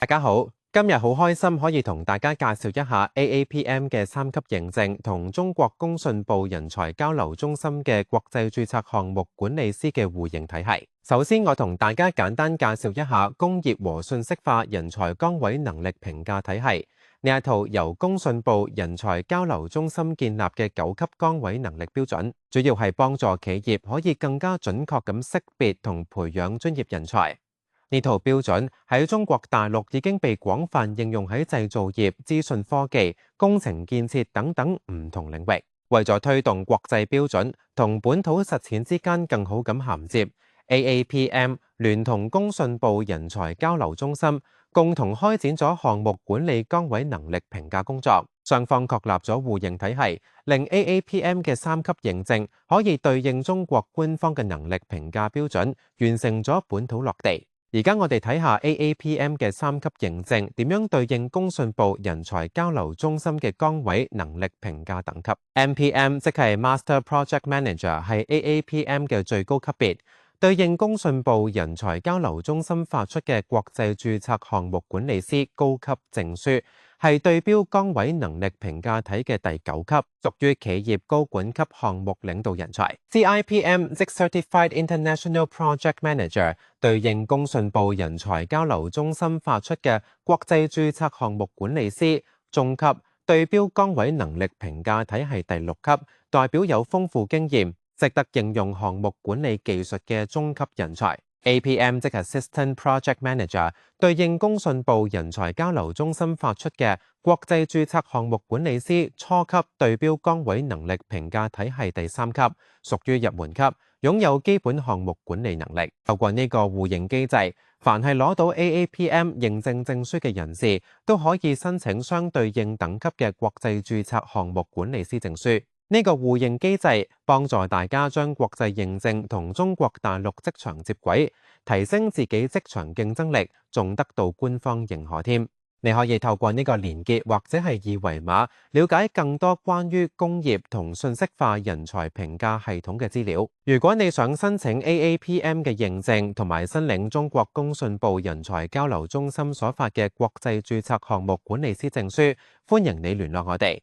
大家好，今日好開心可以同大家介紹一下 AAPM 嘅3級認證同中國工信部人才交流中心嘅國際註冊項目管理師嘅互認體系。首先，我同大家簡單介紹一下工業和信息化人才崗位能力評價體系。呢一套由工信部人才交流中心建立嘅9級崗位能力標準，主要係幫助企業可以更加準確咁識別同培養專業人才。呢套標準喺中國大陸已經被廣泛應用喺製造業、資訊科技、工程建設等等唔同領域。為咗推動國際標準同本土實踐之間更好咁銜接， AAPM 聯同工信部人才交流中心共同開展咗項目管理崗位能力評價工作。雙方確立咗互認體系，令 AAPM 嘅3級認證可以對應中國官方嘅能力評價標準，完成咗本土落地。而家我哋睇下 AAPM 嘅3級認證點樣對應工信部人才交流中心嘅崗位能力評價等級。MPM 即係 Master Project Manager 係 AAPM 嘅最高級別，對應工信部人才交流中心發出嘅國際註冊項目管理師高級證書，係對標崗位能力評價體嘅第9級，屬於企業高管級項目領導人才。CIPM 即 Certified International Project Manager， 對應工信部人才交流中心發出嘅國際註冊項目管理師中級，對標崗位能力評價體係第6級，代表有豐富經驗、值得應用項目管理技術嘅中級人才。APM 即係 Assistant Project Manager， 對應工信部人才交流中心發出嘅國際註冊項目管理師初級，對標崗位能力評價體系第3級，屬於入門級，擁有基本項目管理能力。透過呢個互認機制，凡係攞到 AAPM 認證證書嘅人士，都可以申請相對應等級嘅國際註冊項目管理師證書。呢個互認機制幫助大家將國際認證同中國大陸職場接軌，提升自己職場競爭力，仲得到官方認可添。你可以透過呢個連結或者係二維碼，了解更多關於工業同信息化人才評價系統嘅資料。如果你想申請 AAPM 嘅認證同埋申領中國工信部人才交流中心所發嘅國際註冊項目管理師證書，歡迎你聯絡我哋。